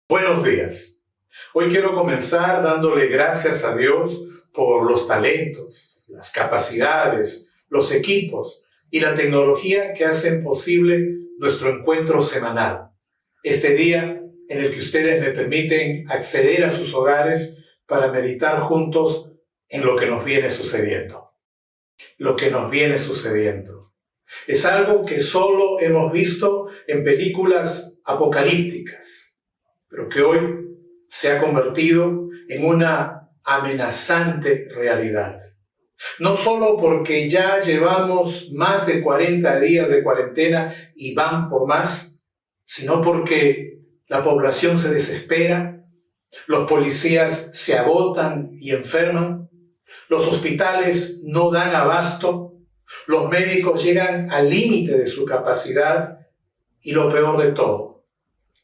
Buenos días. Hoy quiero comenzar dándole gracias a Dios por los talentos, las capacidades, los equipos y la tecnología que hacen posible nuestro encuentro semanal. Este día en el que ustedes me permiten acceder a sus hogares para meditar juntos en lo que nos viene sucediendo. Lo que nos viene sucediendo. Es algo que solo hemos visto en películas apocalípticas, pero que hoy se ha convertido en una amenazante realidad. No solo porque ya llevamos más de 40 días de cuarentena y van por más, sino porque la población se desespera, los policías se agotan y enferman, los hospitales no dan abasto, los médicos llegan al límite de su capacidad y lo peor de todo,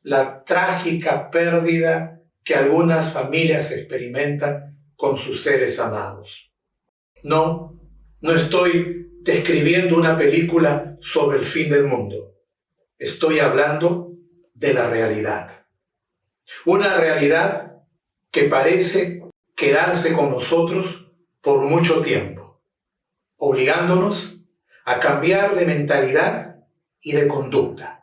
la trágica pérdida que algunas familias experimentan con sus seres amados. No estoy describiendo una película sobre el fin del mundo. Estoy hablando de la realidad. Una realidad que parece quedarse con nosotros por mucho tiempo, obligándonos a cambiar de mentalidad y de conducta.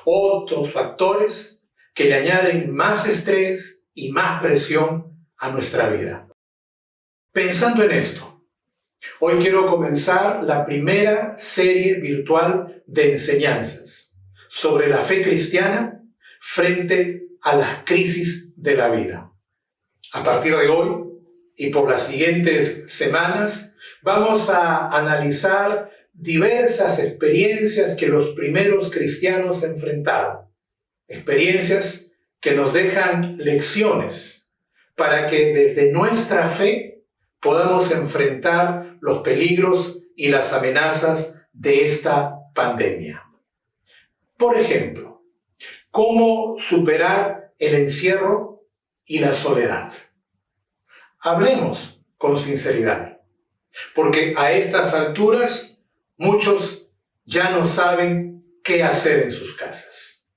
Otros factores que le añaden más estrés y más presión a nuestra vida. Pensando en esto, hoy quiero comenzar la primera serie virtual de enseñanzas sobre la fe cristiana frente a las crisis de la vida. A partir de hoy y por las siguientes semanas, vamos a analizar diversas experiencias que los primeros cristianos enfrentaron. Experiencias que nos dejan lecciones para que desde nuestra fe podamos enfrentar los peligros y las amenazas de esta pandemia. Por ejemplo, ¿cómo superar el encierro y la soledad? Hablemos con sinceridad, porque a estas alturas muchos ya no saben qué hacer en sus casas.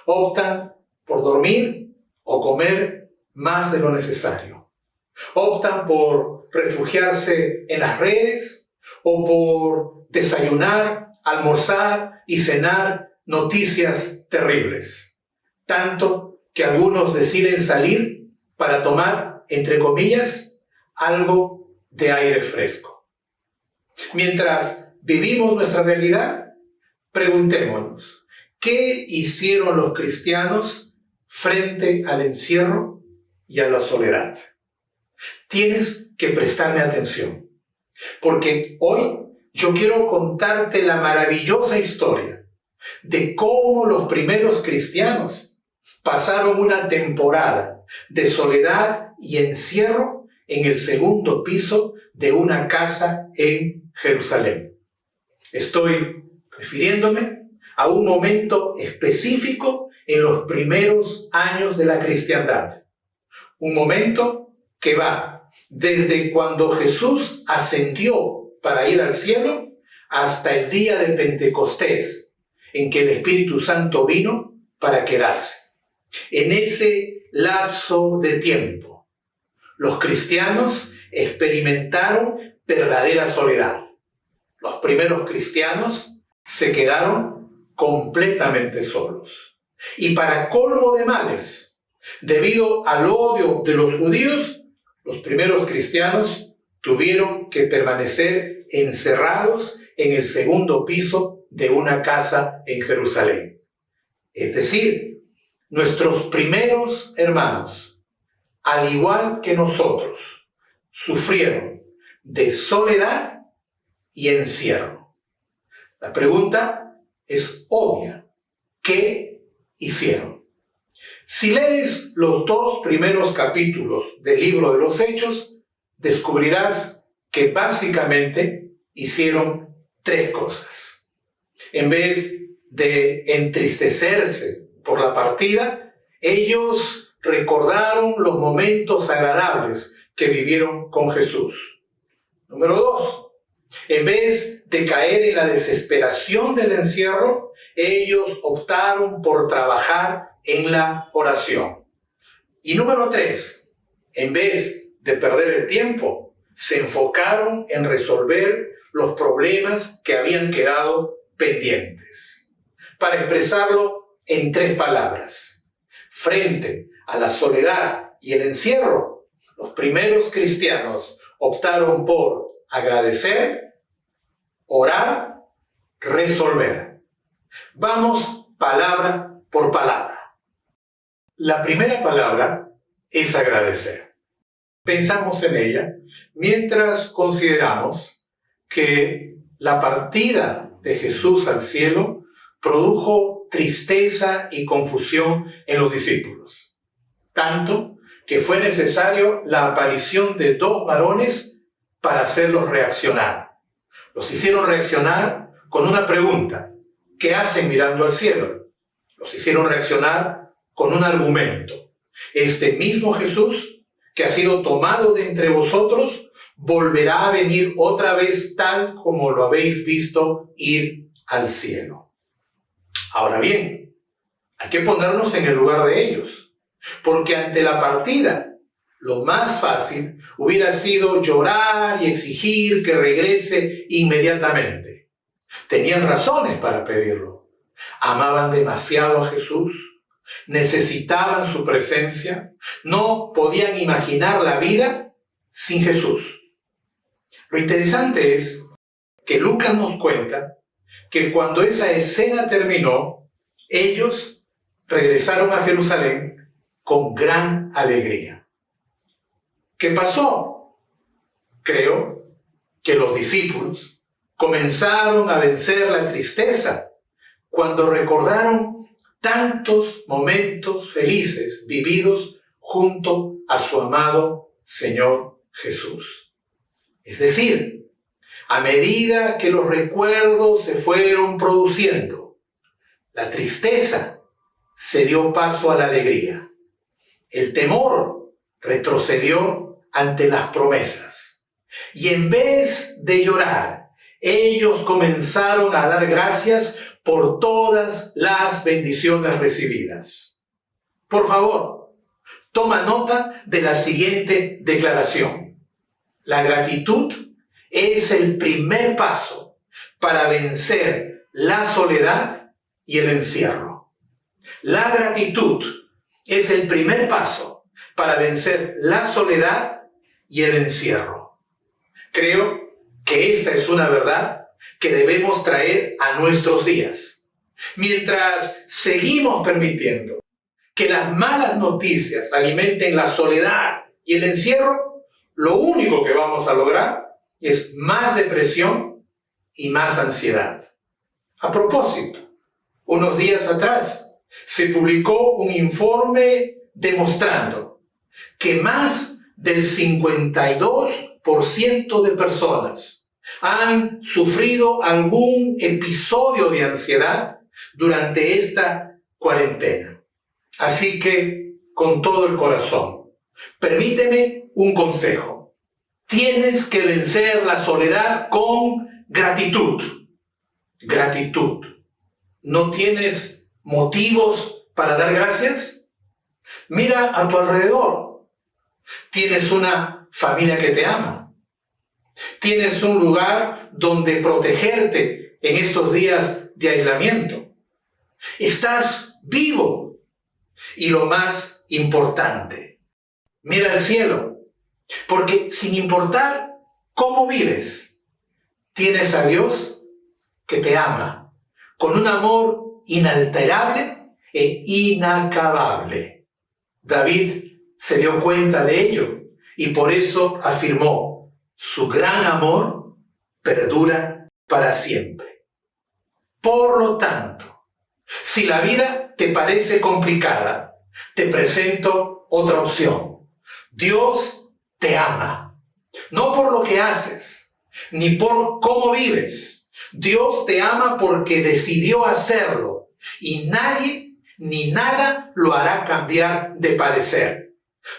Optan por dormir o comer más de lo necesario. Optan por refugiarse en las redes o por desayunar, almorzar y cenar noticias terribles. Tanto que algunos deciden salir para tomar, entre comillas, algo de aire fresco. Mientras vivimos nuestra realidad, preguntémonos, ¿qué hicieron los cristianos frente al encierro y a la soledad? Tienes que prestarme atención, porque hoy yo quiero contarte la maravillosa historia de cómo los primeros cristianos pasaron una temporada de soledad y encierro en el segundo piso de una casa en Jerusalén. Estoy refiriéndome a un momento específico en los primeros años de la cristiandad. Un momento que va desde cuando Jesús ascendió para ir al cielo hasta el día de Pentecostés, en que el Espíritu Santo vino para quedarse. En ese lapso de tiempo, los cristianos experimentaron verdadera soledad. Los primeros cristianos se quedaron completamente solos. Y para colmo de males, debido al odio de los judíos, los primeros cristianos tuvieron que permanecer encerrados en el segundo piso de una casa en Jerusalén. Es decir, nuestros primeros hermanos, al igual que nosotros, sufrieron de soledad y encierro. La pregunta es obvia. ¿Qué hicieron? Si lees los 2 primeros capítulos del libro de los Hechos, descubrirás que básicamente hicieron 3 cosas. En vez de entristecerse por la partida, ellos recordaron los momentos agradables que vivieron con Jesús. Número 2, en vez de caer en la desesperación del encierro, ellos optaron por trabajar en la oración. Y número 3, en vez de perder el tiempo, se enfocaron en resolver los problemas que habían quedado pendientes. Para expresarlo en 3 palabras, frente a la soledad y el encierro, los primeros cristianos optaron por agradecer, orar, resolver. Vamos palabra por palabra. La primera palabra es agradecer. Pensamos en ella mientras consideramos que la partida de Jesús al cielo produjo tristeza y confusión en los discípulos, tanto que fue necesario la aparición de 2 varones para hacerlos reaccionar. Los hicieron reaccionar con una pregunta: ¿qué hacen mirando al cielo? Los hicieron reaccionar con un argumento: este mismo Jesús que ha sido tomado de entre vosotros volverá a venir otra vez tal como lo habéis visto ir al cielo. Ahora bien, hay que ponernos en el lugar de ellos, porque ante la partida, lo más fácil hubiera sido llorar y exigir que regrese inmediatamente. Tenían razones para pedirlo. Amaban demasiado a Jesús, necesitaban su presencia, no podían imaginar la vida sin Jesús. Lo interesante es que Lucas nos cuenta que cuando esa escena terminó, ellos regresaron a Jerusalén con gran alegría. ¿Qué pasó? Creo que los discípulos comenzaron a vencer la tristeza cuando recordaron tantos momentos felices vividos junto a su amado Señor Jesús. Es decir, a medida que los recuerdos se fueron produciendo, la tristeza se dio paso a la alegría. El temor retrocedió ante las promesas. Y en vez de llorar, ellos comenzaron a dar gracias por todas las bendiciones recibidas. Por favor, toma nota de la siguiente declaración. La gratitud es el primer paso para vencer la soledad y el encierro. La gratitud es el primer paso para vencer la soledad y el encierro. Creo que esta es una verdad que debemos traer a nuestros días. Mientras seguimos permitiendo que las malas noticias alimenten la soledad y el encierro, lo único que vamos a lograr es más depresión y más ansiedad. A propósito, unos días atrás se publicó un informe demostrando que más del 52% de personas han sufrido algún episodio de ansiedad durante esta cuarentena. Así que, con todo el corazón, permíteme un consejo. Tienes que vencer la soledad con gratitud. Gratitud. ¿No tienes motivos para dar gracias? Mira a tu alrededor. Tienes una familia que te ama. Tienes un lugar donde protegerte en estos días de aislamiento. Estás vivo. Y lo más importante, mira al cielo, porque sin importar cómo vives, tienes a Dios que te ama con un amor inalterable e inacabable. David se dio cuenta de ello y por eso afirmó: su gran amor perdura para siempre. Por lo tanto, si la vida te parece complicada, te presento otra opción. Dios te ama, no por lo que haces, ni por cómo vives. Dios te ama porque decidió hacerlo y nadie ni nada lo hará cambiar de parecer.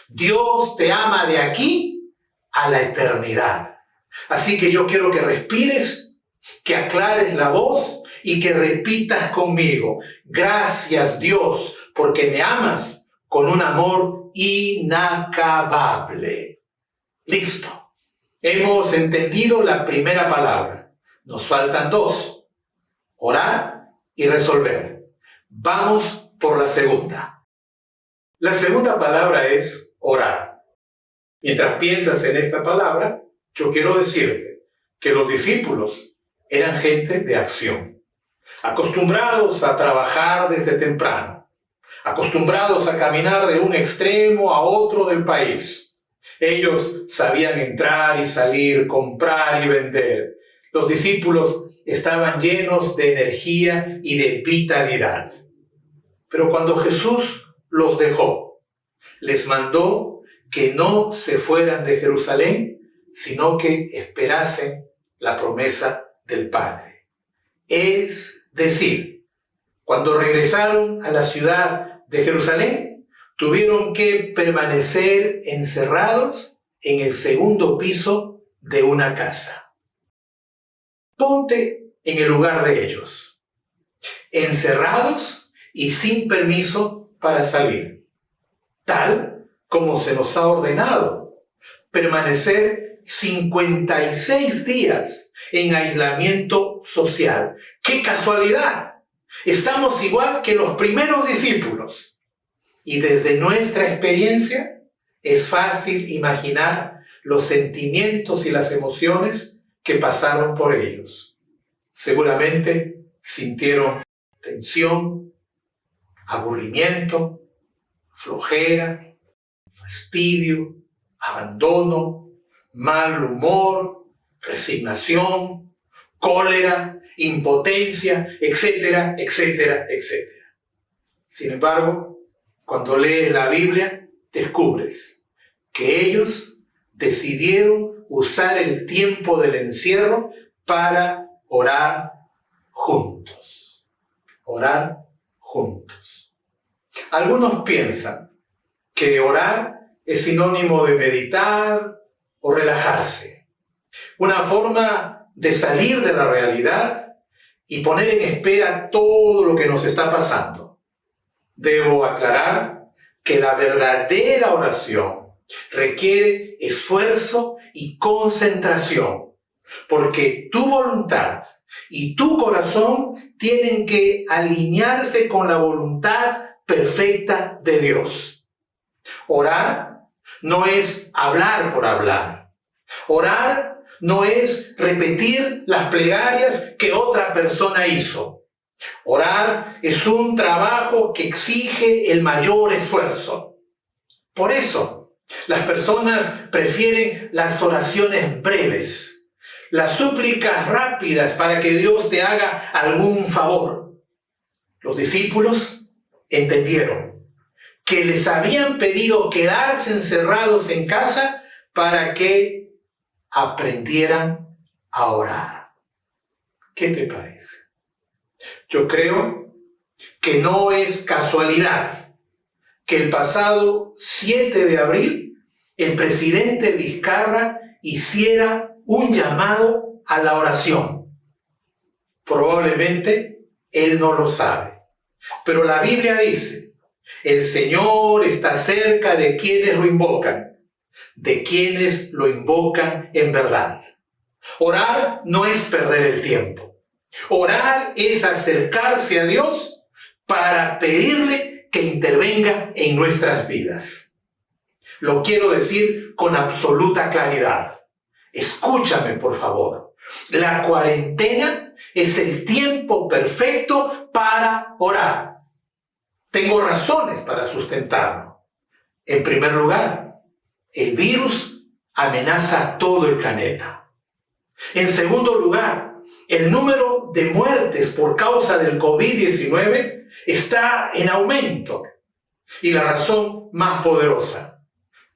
Dios te ama de aquí a la eternidad. Así que yo quiero que respires, que aclares la voz y que repitas conmigo: gracias, Dios, porque me amas con un amor inacabable. Listo. Hemos entendido la primera palabra. Nos faltan dos: orar y resolver. Vamos por la segunda. La segunda palabra es orar. Mientras piensas en esta palabra, yo quiero decirte que los discípulos eran gente de acción, acostumbrados a trabajar desde temprano, acostumbrados a caminar de un extremo a otro del país. Ellos sabían entrar y salir, comprar y vender. Los discípulos estaban llenos de energía y de vitalidad. Pero cuando Jesús los dejó, les mandó que no se fueran de Jerusalén, sino que esperasen la promesa del Padre. Es decir, cuando regresaron a la ciudad de Jerusalén, tuvieron que permanecer encerrados en el segundo piso de una casa. Ponte en el lugar de ellos, encerrados y sin permiso para salir, tal como se nos ha ordenado, permanecer 56 días en aislamiento social. ¡Qué casualidad! Estamos igual que los primeros discípulos. Y desde nuestra experiencia es fácil imaginar los sentimientos y las emociones que pasaron por ellos. Seguramente sintieron tensión, aburrimiento, flojera, fastidio, abandono, mal humor, resignación, cólera, impotencia, etcétera, etcétera, etcétera. Sin embargo, cuando lees la Biblia, descubres que ellos decidieron usar el tiempo del encierro para orar juntos. Orar juntos. Algunos piensan que orar es sinónimo de meditar o relajarse. Una forma de salir de la realidad y poner en espera todo lo que nos está pasando. Debo aclarar que la verdadera oración requiere esfuerzo y concentración, porque tu voluntad y tu corazón tienen que alinearse con la voluntad perfecta de Dios. Orar no es hablar por hablar. Orar no es repetir las plegarias que otra persona hizo. Orar es un trabajo que exige el mayor esfuerzo. Por eso, las personas prefieren las oraciones breves, las súplicas rápidas para que Dios te haga algún favor. Los discípulos entendieron que les habían pedido quedarse encerrados en casa para que aprendieran a orar. ¿Qué te parece? Yo creo que no es casualidad que el pasado 7 de abril el presidente Vizcarra hiciera un llamado a la oración. Probablemente él no lo sabe, pero la Biblia dice: el Señor está cerca de quienes lo invocan, de quienes lo invocan en verdad. Orar no es perder el tiempo. Orar es acercarse a Dios para pedirle que intervenga en nuestras vidas. Lo quiero decir con absoluta claridad. Escúchame, por favor. La cuarentena es el tiempo perfecto para orar. Tengo razones para sustentarlo. En primer lugar, el virus amenaza a todo el planeta. En segundo lugar, el número de muertes por causa del COVID-19 está en aumento. Y la razón más poderosa,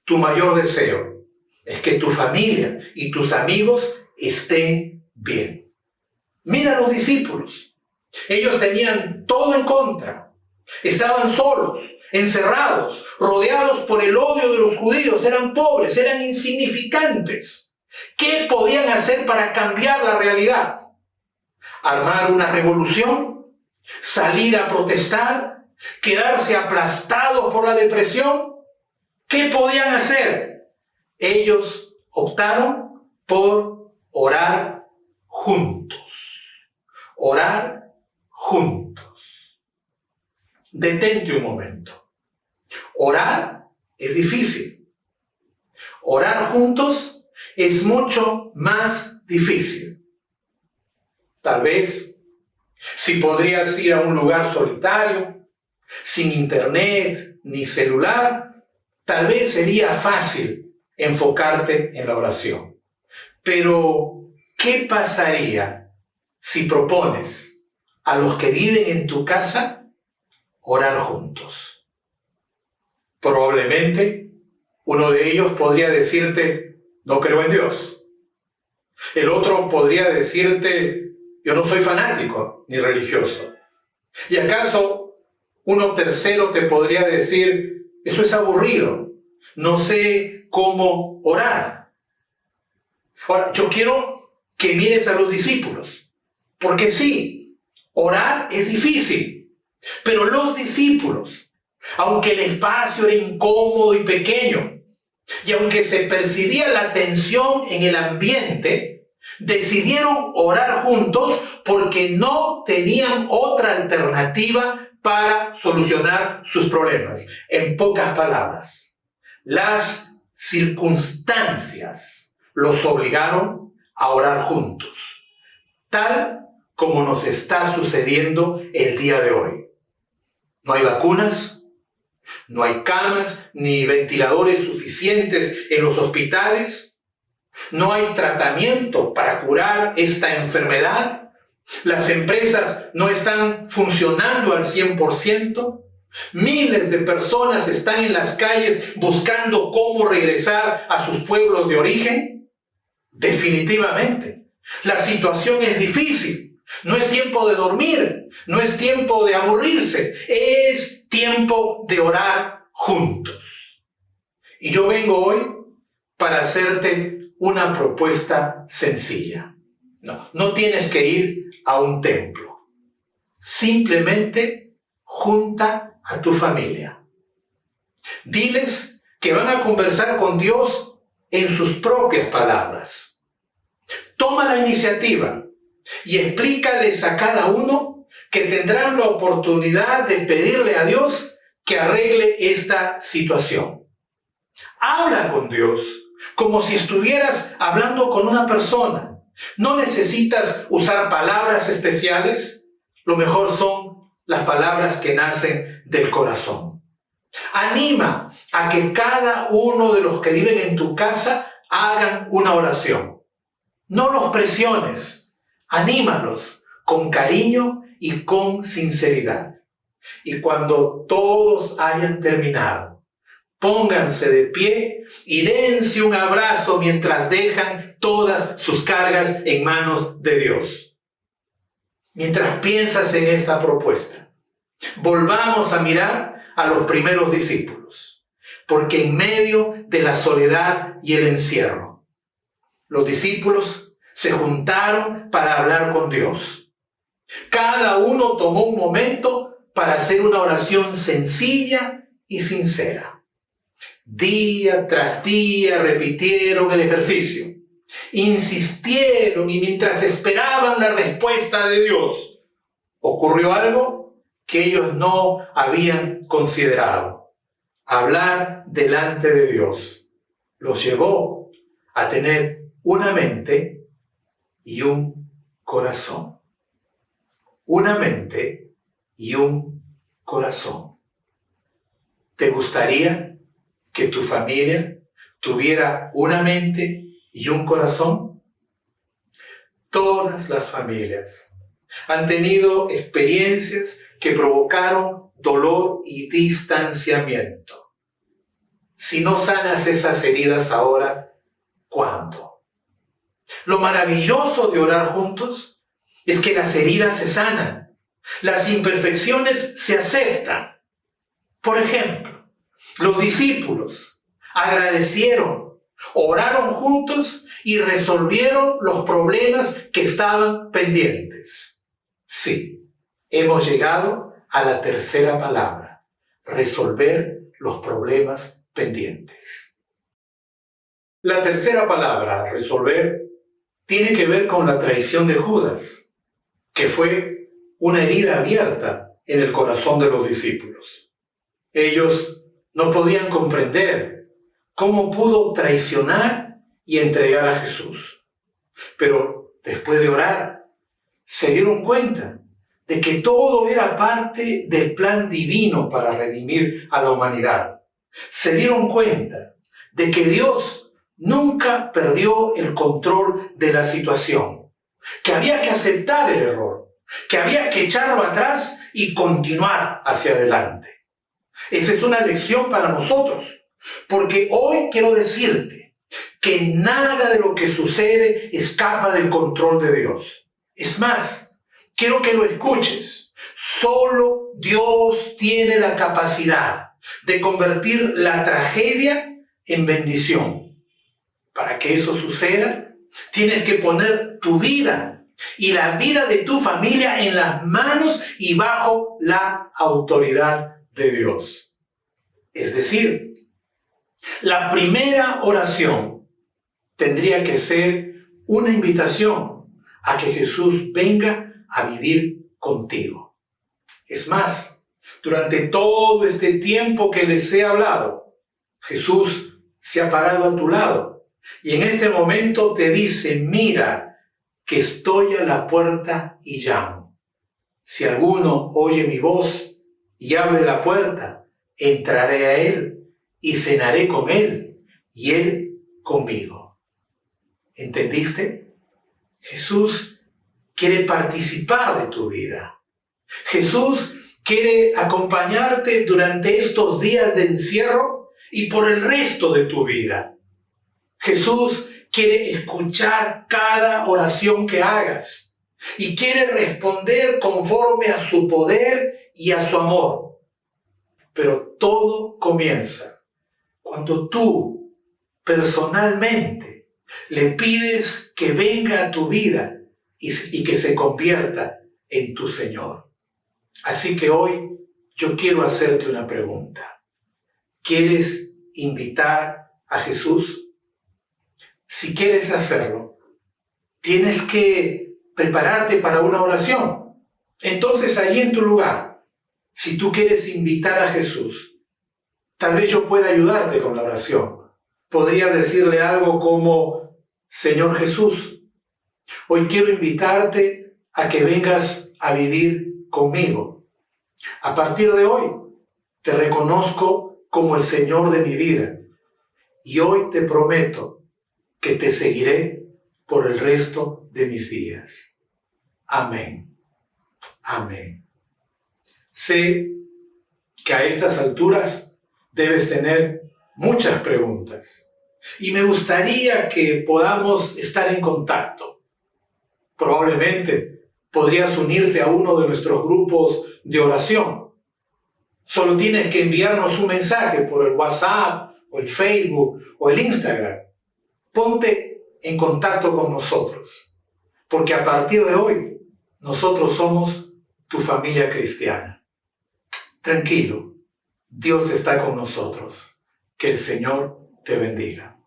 tu mayor deseo, es que tu familia y tus amigos estén bien. Mira a los discípulos. Ellos tenían todo en contra. Estaban solos, encerrados, rodeados por el odio de los judíos. Eran pobres, eran insignificantes. ¿Qué podían hacer para cambiar la realidad? ¿Armar una revolución? ¿Salir a protestar? ¿Quedarse aplastados por la depresión? ¿Qué podían hacer? Ellos optaron por orar juntos. Orar juntos. Detente un momento. Orar es difícil. Orar juntos es mucho más difícil. Tal vez, si podrías ir a un lugar solitario, sin internet ni celular, tal vez sería fácil enfocarte en la oración. Pero, ¿qué pasaría si propones a los que viven en tu casa orar juntos? Probablemente uno de ellos podría decirte, no creo en Dios. El otro podría decirte, yo no soy fanático ni religioso. ¿Y acaso uno tercero te podría decir, eso es aburrido, no sé cómo orar? Ahora, yo quiero que mires a los discípulos, porque sí, orar es difícil, pero los discípulos, aunque el espacio era incómodo y pequeño, y aunque se percibía la tensión en el ambiente, decidieron orar juntos porque no tenían otra alternativa para solucionar sus problemas. En pocas palabras, las circunstancias los obligaron a orar juntos, tal como nos está sucediendo el día de hoy. No hay vacunas, no hay camas ni ventiladores suficientes en los hospitales, no hay tratamiento para curar esta enfermedad. Las empresas no están funcionando al 100%. Miles de personas están en las calles buscando cómo regresar a sus pueblos de origen. Definitivamente, la situación es difícil. No es tiempo de dormir, no es tiempo de aburrirse, es tiempo de orar juntos. Y yo vengo hoy para hacerte una propuesta sencilla. No tienes que ir a un templo. Simplemente junta a tu familia. Diles que van a conversar con Dios en sus propias palabras. Toma la iniciativa y explícales a cada uno que tendrán la oportunidad de pedirle a Dios que arregle esta situación. Habla con Dios como si estuvieras hablando con una persona. No necesitas usar palabras especiales. Lo mejor son las palabras que nacen del corazón. Anima a que cada uno de los que viven en tu casa hagan una oración. No los presiones. Anímalos con cariño y con sinceridad. Y cuando todos hayan terminado, pónganse de pie y dense un abrazo mientras dejan todas sus cargas en manos de Dios. Mientras piensas en esta propuesta, volvamos a mirar a los primeros discípulos, porque en medio de la soledad y el encierro, los discípulos se juntaron para hablar con Dios. Cada uno tomó un momento para hacer una oración sencilla y sincera. Día tras día repitieron el ejercicio. Insistieron y mientras esperaban la respuesta de Dios, ocurrió algo que ellos no habían considerado. Hablar delante de Dios los llevó a tener una mente y un corazón. Una mente y un corazón. ¿Te gustaría que tu familia tuviera una mente y un corazón? Todas las familias han tenido experiencias que provocaron dolor y distanciamiento. Si no sanas esas heridas ahora, ¿cuándo? Lo maravilloso de orar juntos es que las heridas se sanan, las imperfecciones se aceptan. Por ejemplo, los discípulos agradecieron, oraron juntos y resolvieron los problemas que estaban pendientes. Sí, hemos llegado a la tercera palabra: resolver los problemas pendientes. La tercera palabra, resolver, tiene que ver con la traición de Judas, que fue una herida abierta en el corazón de los discípulos. Ellos no podían comprender cómo pudo traicionar y entregar a Jesús. Pero después de orar, se dieron cuenta de que todo era parte del plan divino para redimir a la humanidad. Se dieron cuenta de que Dios nunca perdió el control de la situación, que había que aceptar el error, que había que echarlo atrás y continuar hacia adelante. Esa es una lección para nosotros, porque hoy quiero decirte que nada de lo que sucede escapa del control de Dios. Es más, quiero que lo escuches. Solo Dios tiene la capacidad de convertir la tragedia en bendición. Para que eso suceda, tienes que poner tu vida y la vida de tu familia en las manos y bajo la autoridad de Dios. Es decir, la primera oración tendría que ser una invitación a que Jesús venga a vivir contigo. Es más, durante todo este tiempo que les he hablado, Jesús se ha parado a tu lado y en este momento te dice: mira, que estoy a la puerta y llamo. Si alguno oye mi voz y abre la puerta, entraré a él y cenaré con él y él conmigo. ¿Entendiste? Jesús quiere participar de tu vida. Jesús quiere acompañarte durante estos días de encierro y por el resto de tu vida. Jesús quiere escuchar cada oración que hagas y quiere responder conforme a su poder y a su amor. Pero todo comienza cuando tú personalmente le pides que venga a tu vida y que se convierta en tu Señor. Así que hoy yo quiero hacerte una pregunta. ¿Quieres invitar a Jesús? Si quieres hacerlo, tienes que prepararte para una oración. Entonces, allí en tu lugar, si tú quieres invitar a Jesús, tal vez yo pueda ayudarte con la oración. Podría decirle algo como: Señor Jesús, hoy quiero invitarte a que vengas a vivir conmigo. A partir de hoy, te reconozco como el Señor de mi vida y hoy te prometo que te seguiré por el resto de mis días. Amén. Amén. Sé que a estas alturas debes tener muchas preguntas y me gustaría que podamos estar en contacto. Probablemente podrías unirte a uno de nuestros grupos de oración. Solo tienes que enviarnos un mensaje por el WhatsApp o el Facebook o el Instagram. Ponte en contacto con nosotros, porque a partir de hoy nosotros somos tu familia cristiana. Tranquilo, Dios está con nosotros. Que el Señor te bendiga.